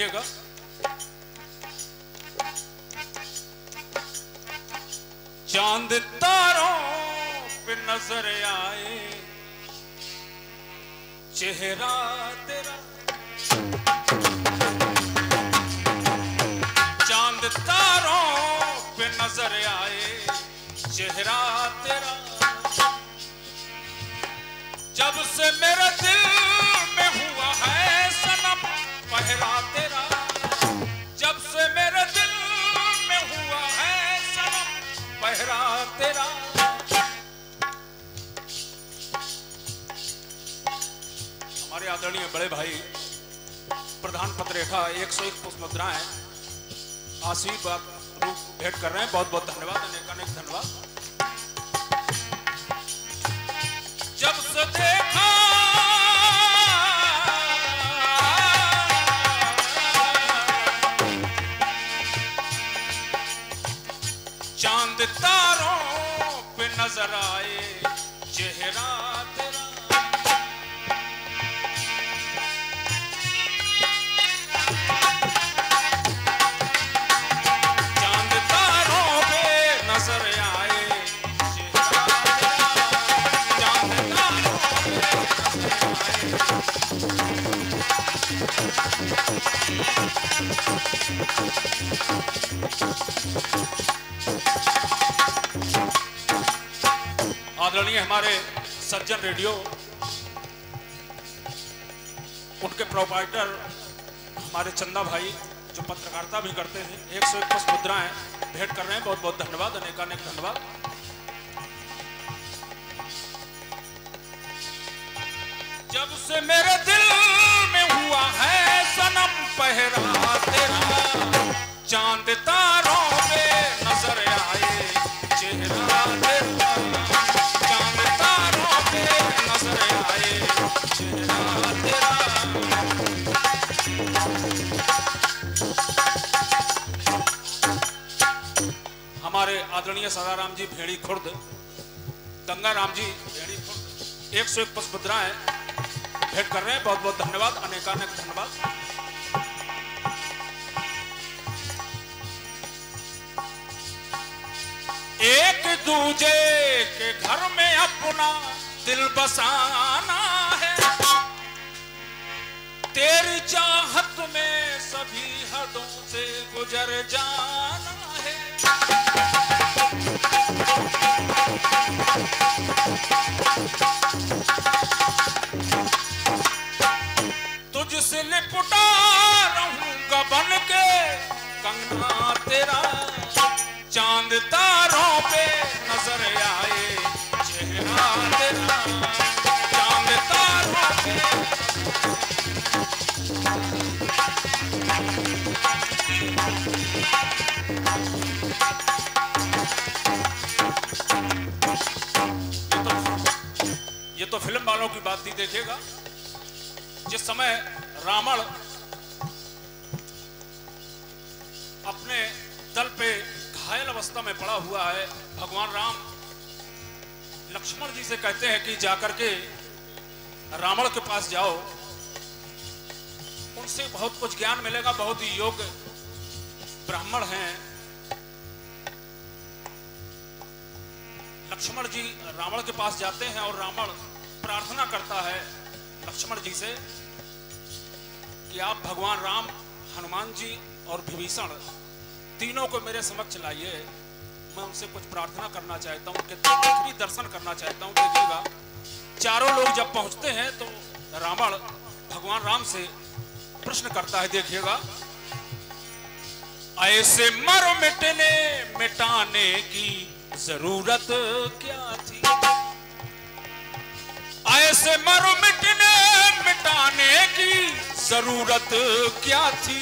देखिएगा। चांद तारों पे नजर आए चेहरा तेरा, चांद तारों पे नजर आए चेहरा तेरा, जब से मेरे दिल में हुआ है सनम पहरा तेरा, जब से मेरे दिल में हुआ है सनम पहरा तेरा। हमारे आदरणीय बड़े भाई प्रधान पत्रेखा 101 पुष्पमुद्राएं आशीर्वाद रूप भेंट कर रहे हैं। बहुत बहुत धन्यवाद, अनेक धन्यवाद। जब से देखा चांद तारों पे नजर आए चेहरा तेरा, चांद तारों पे नजर आए चेहरा तेरा, चांद तारों पे आदरणीय हमारे सज्जन रेडियो उनके प्रोपाइटर हमारे चंदा भाई जो पत्रकारिता भी करते हैं 101 पुष्पमुद्राएं भेंट कर रहे हैं। बहुत बहुत धन्यवाद, अनेक धन्यवाद। जब से मेरे दिल में हुआ है सनम पहरा तेरा, चांद तारों पे नजर आए चेहरा तेरा, चांद तारों पे नजर आए चेहरा तेरा। हमारे आदरणीय सदाराम जी भेड़ी खुर्द, गंगाराम जी भेड़ी खुर्द 101 पुष्पमुद्राएं भेंट कर रहे हैं। बहुत बहुत धन्यवाद, अनेक धन्यवाद। एक दूजे के घर में अपना दिल बसाना है, तेरी चाहत में सभी हदों से गुजर जाना है। तुझसे लिपटा रहूंगा बन के कंगना तेरा, चांद तारों पे नजर आए चेहरा तेरा, चांद तारों पे। ये तो फिल्म वालों की बात ही देखिएगा। जिस समय रावण अपने दल पे घायल अवस्था में पड़ा हुआ है, भगवान राम लक्ष्मण जी से कहते हैं कि जाकर के रावण के पास जाओ, उनसे बहुत कुछ ज्ञान मिलेगा, बहुत ही योग्य ब्राह्मण हैं। लक्ष्मण जी रावण के पास जाते हैं और रावण प्रार्थना करता है लक्ष्मण जी से कि आप भगवान राम, हनुमान जी और विभीषण तीनों को मेरे समक्ष लाइए, मैं उनसे कुछ प्रार्थना करना चाहता हूं, उनके आखिरी दर्शन करना चाहता हूं। देखिएगा चारों लोग जब पहुंचते हैं तो रावण भगवान राम से प्रश्न करता है, देखिएगा, ऐसे मर मिटने मिटाने की जरूरत क्या थी, ऐसे मर मिटने मिटाने की जरूरत क्या थी,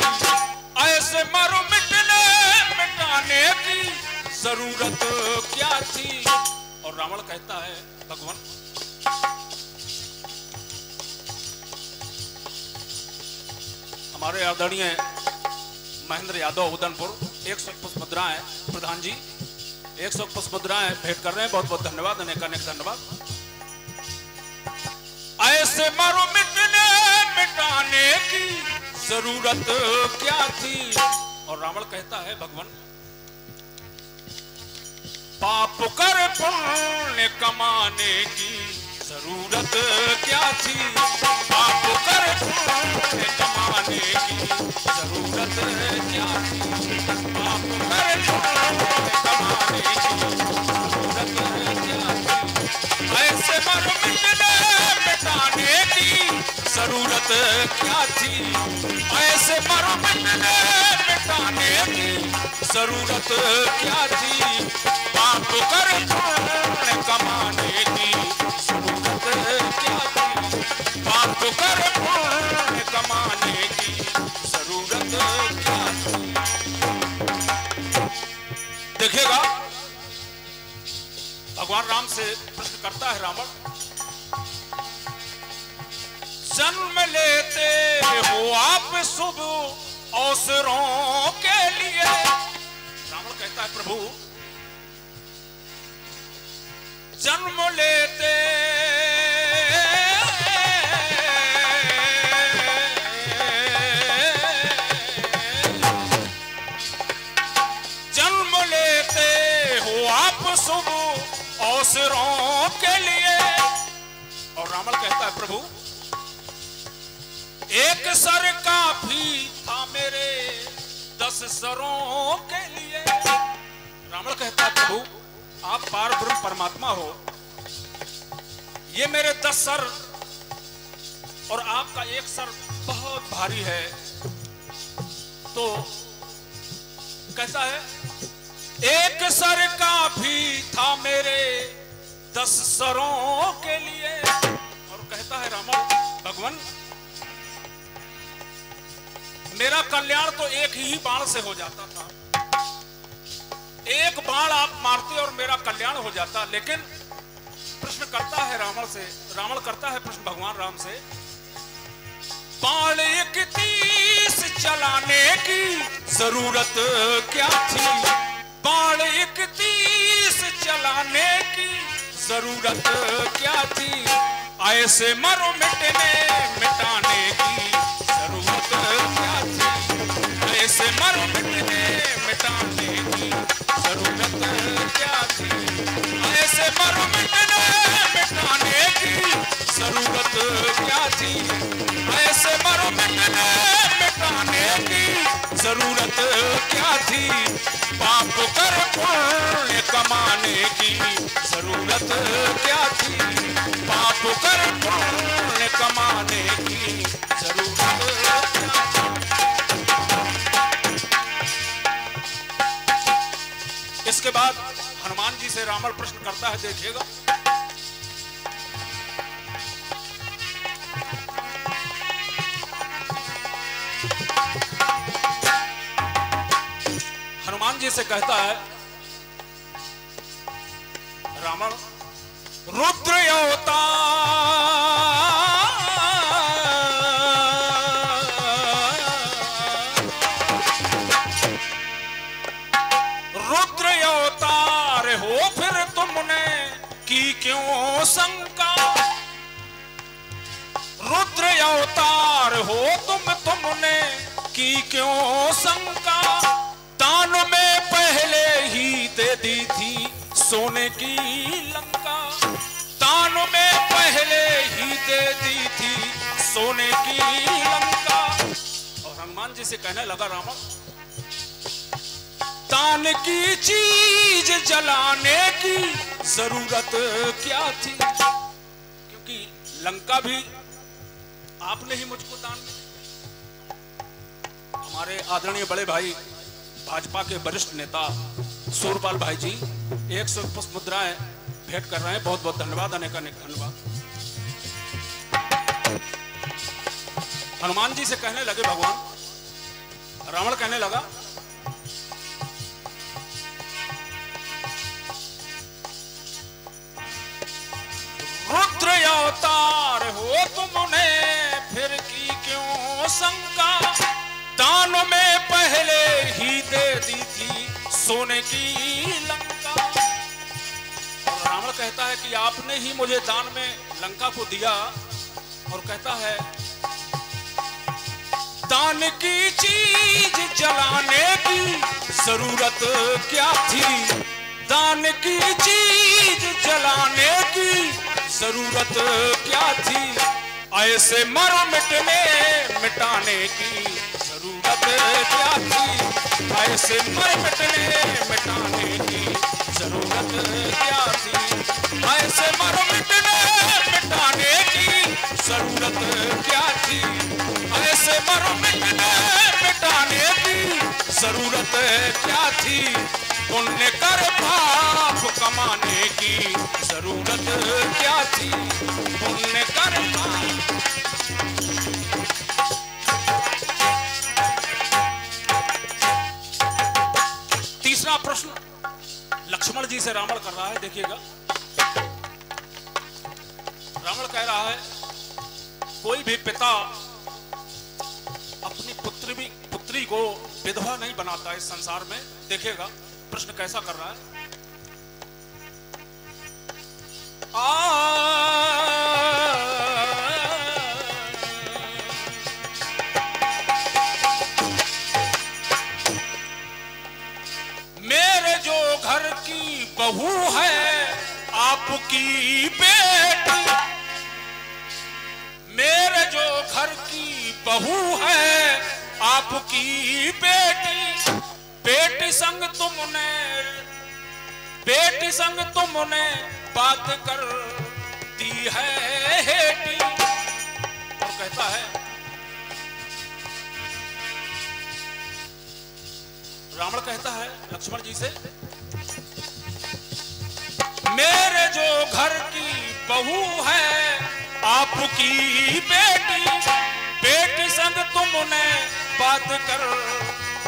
ऐसे मर मिटने मिटाने की जरूरत क्या थी। और रावण कहता है, भगवान हमारे आदरणीय महेंद्र यादव उदयपुर 101 पुष्पमुद्राएं प्रधान जी 101 पुष्पमुद्राएं भेंट कर रहे हैं। बहुत बहुत धन्यवाद, अनेक धन्यवाद। ऐसे मर मिटने मिटाने की जरूरत क्या थी। और रावण कहता है भगवान पाप कर पुण्य कमाने की जरूरत क्या थी। पाप कर पुण्य कमाने की जरूरत क्या थी। पाप कर पुण्य कमाने की जरूरत क्या थी। ऐसे मर मिटने मिटाने की जरूरत क्या थी। ऐसे मर मिटने मिटाने की जरूरत क्या थी। पाप कर पुण्य कमाने की जरूरत क्या थी। पाप कर पुण्य कमाने की जरूरत क्या थी। देखिएगा भगवान राम से प्रश्न करता है रावण जन्म लेते हो आप शुभ अवसरों के लिए। रावण कहता है प्रभु जन्म लेते हो आप शुभ अवसरों के लिए। और रावण कहता है प्रभु एक सर काफी था मेरे 10 सरों के लिए। रावण कहता है प्रभु आप पार ब्रह्म परमात्मा हो, ये मेरे 10 सर और आपका एक सर बहुत भारी है। तो कैसा है एक सर काफी था मेरे 10 सरों के लिए। और कहता है रावण भगवान मेरा कल्याण तो एक ही बाण से हो जाता था। एक बाण आप मारते और मेरा कल्याण हो जाता। लेकिन प्रश्न करता है रावण करता है प्रश्न भगवान राम से बाण 31 चलाने की जरूरत क्या थी। बाण 31 चलाने की जरूरत क्या थी। ऐसे मरो मिटने मिटाने की जरूरत क्या थी। ऐसे मरो मिटने मिटाने की जरूरत क्या थी। ऐसे मरो मिटने मिटाने की जरूरत क्या थी। ऐसे मरो मिटने मिटाने की जरूरत क्या थी। पाप कर पुण्य कमाने की जरूरत क्या थी। पाप कर पुण्य कमाने की जरूरत क्या थी। इसके बाद हनुमान जी से रावण प्रश्न करता है देखिएगा हनुमान जी से कहता है रावण रुद्र अवतार हो फिर तुमने की क्यों शंका। रुद्र अवतार हो तुमने की क्यों शंका। दान में पहले ही दे दी थी सोने की लंका। दान में पहले ही दे दी थी सोने की लंका। और हनुमान जी से कहने लगा रावण दान की चीज जलाने की जरूरत क्या थी। क्योंकि लंका भी आपने ही मुझको दान दी। हमारे आदरणीय बड़े भाई भाजपा के वरिष्ठ नेता सूरपाल भाई जी 100 पुष्प मुद्राएं भेंट कर रहे हैं। बहुत बहुत धन्यवाद अनेक धन्यवाद। हनुमान जी से कहने लगे भगवान रावण कहने लगा रुद्र अवतार हो तुमने फिर की क्यों शंका। दान में पहले ही दे दी थी सोने की लंका। और रावण कहता है कि आपने ही मुझे दान में लंका को दिया। और कहता है दान की चीज जलाने की जरूरत क्या थी, दान की चीज जलाने की जरूरत क्या थी, ऐसे मर मिटने मिटाने की जरूरत क्या थी, ऐसे मर मिटने मिटाने की जरूरत क्या थी, ऐसे मर मिटने मिटाने की जरूरत क्या थी, ऐसे मर मिटने मिटाने की जरूरत क्या थी, पुण्य कर पाप कमाने की जरूरत क्या थी, पुण्य कर पाप। तीसरा प्रश्न लक्ष्मण जी से रावण कर रहा है, देखिएगा। रावण कह रहा है कोई भी पिता अपनी पुत्री को विधवा नहीं बनाता इस संसार में। देखिएगा प्रश्न कैसा कर रहा है। मेरे जो घर की बहू है आपकी बेटी, मेरे जो घर की बहू है आपकी बेटी, बेटी संग तुमने बात कर दी है हेटी। और कहता है रावण कहता है लक्ष्मण जी से, मेरे जो घर की बहू है आपकी बेटी, बेटी संग तुमने बात कर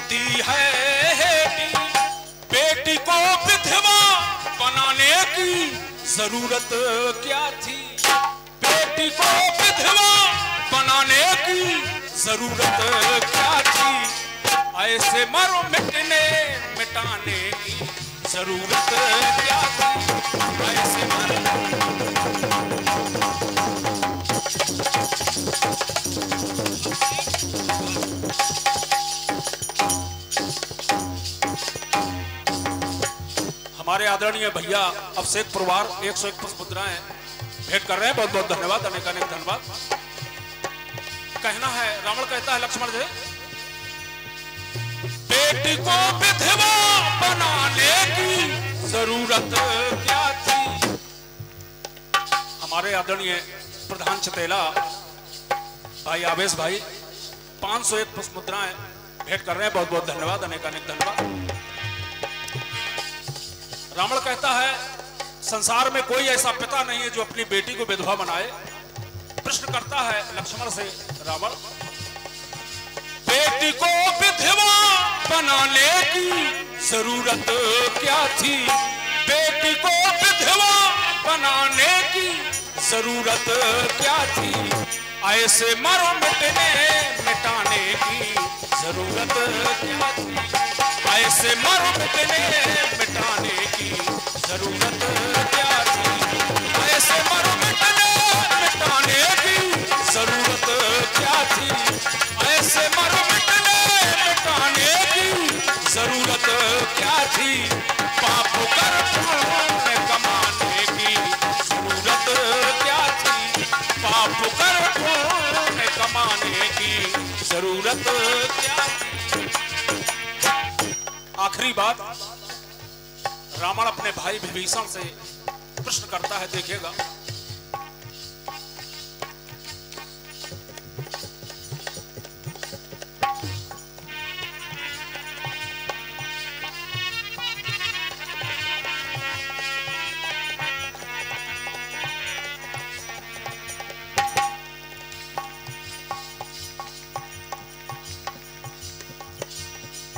दी है हेटी, बेटी को विधवा बनाने की जरूरत क्या थी, बेटी को विधवा बनाने की जरूरत क्या थी, ऐसे मरो मिटने मिटाने की जरूरत क्या थी, ऐसे हमारे आदरणीय भैया अभिषेक परिवार 101 मुद्राएं भेंट कर रहे हैं, बहुत बहुत धन्यवाद, अनेक अनेक धन्यवाद। कहना है रावण कहता है लक्ष्मण जी, बेटी को विधवा बनाने की जरूरत क्या थी। हमारे आदरणीय प्रधान चतेला भाई आवेश भाई 501 मुद्राएं भेंट कर रहे हैं, बहुत बहुत धन्यवाद, अनेक अनेक धन्यवाद। रावण कहता है संसार में कोई ऐसा पिता नहीं है जो अपनी बेटी को विधवा बनाए। प्रश्न करता है लक्ष्मण से रावण, बेटी को विधवा बनाने की जरूरत क्या थी, बेटी को विधवा बनाने की जरूरत क्या थी, ऐसे मरो मिटने मिटाने की जरूरत क्या थी, ऐसे मरो मिटने मिटाने की जरूरत क्या थी, ऐसे मरो मिटने मिटाने की जरूरत क्या थी, ऐसे मरो मिटने मिटाने की जरूरत क्या थी, पाप कर पुण्य कमाने की जरूरत क्या थी, पाप कर पुण्य कमाने की जरूरत क्या थी। आखिरी बात रावण अपने भाई विभीषण से प्रश्न करता है, देखिएगा।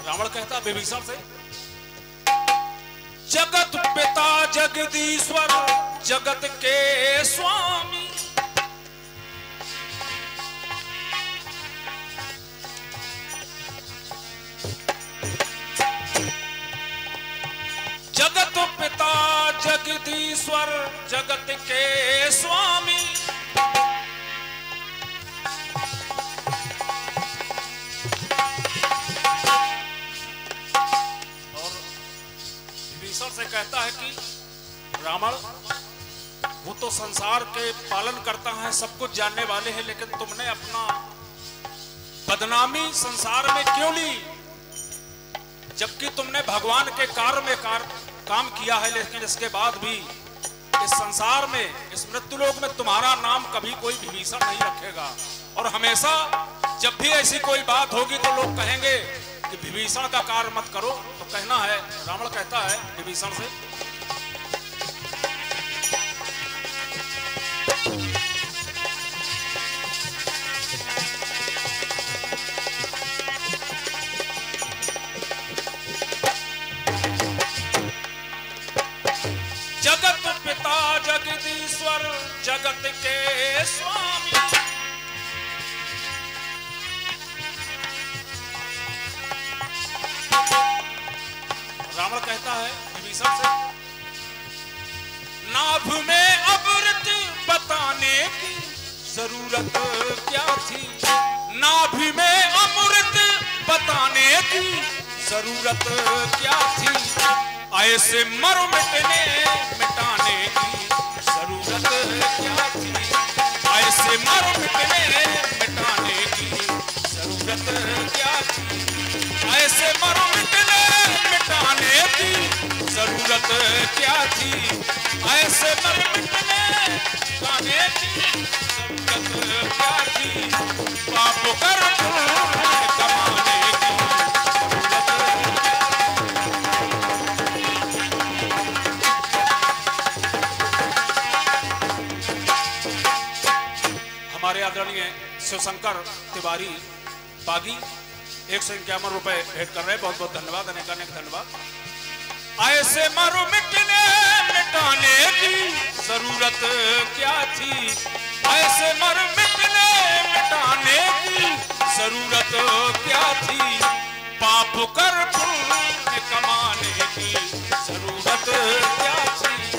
रावण कहता विभीषण से, जगत पिता जगदीश्वर जगत के स्वामी, जगत पिता जगदीश्वर जगत के स्वामी, कहता है कि रावण वो तो संसार के पालन करता है, सब कुछ जानने वाले हैं, लेकिन तुमने अपना बदनामी संसार में क्यों ली? जबकि तुमने भगवान के कार्य में काम किया है, लेकिन इसके बाद भी इस संसार में, इस मृत्युलोक में तुम्हारा नाम कभी कोई विभीषण नहीं रखेगा। और हमेशा जब भी ऐसी कोई बात होगी तो लोग कहेंगे कि विभीषण का कार्य मत करो। तो कहना है, रावण कहता है विभीषण से, जगत पिता जगदीश्वर जगत के स्वामी, रावण कहता है विभीषण से, नाभ में अमृत बताने की जरूरत क्या थी? नाभि में अमृत बताने की जरूरत क्या थी? ऐसे मर मिटने मिटाने की जरूरत क्या थी? ऐसे मर मिटने मिटाने की जरूरत क्या थी? ऐसे मर मिटने मिटाने की जरूरत क्या थी? ऐसे मर मिटने मिटाने की जरूरत क्या थी? पाप कर कमाने की हमारे आदरणीय शिवशंकर तिवारी बागी 151 रुपए भेंट कर रहे हैं। बहुत बहुत धन्यवाद, अनेक अनेक धन्यवाद। ऐसे मरु मिटने मिटाने की जरूरत क्या थी? ऐसे मरु मिटने मिटाने की जरूरत क्या थी? पाप कर पुण्य कमाने की जरूरत क्या थी?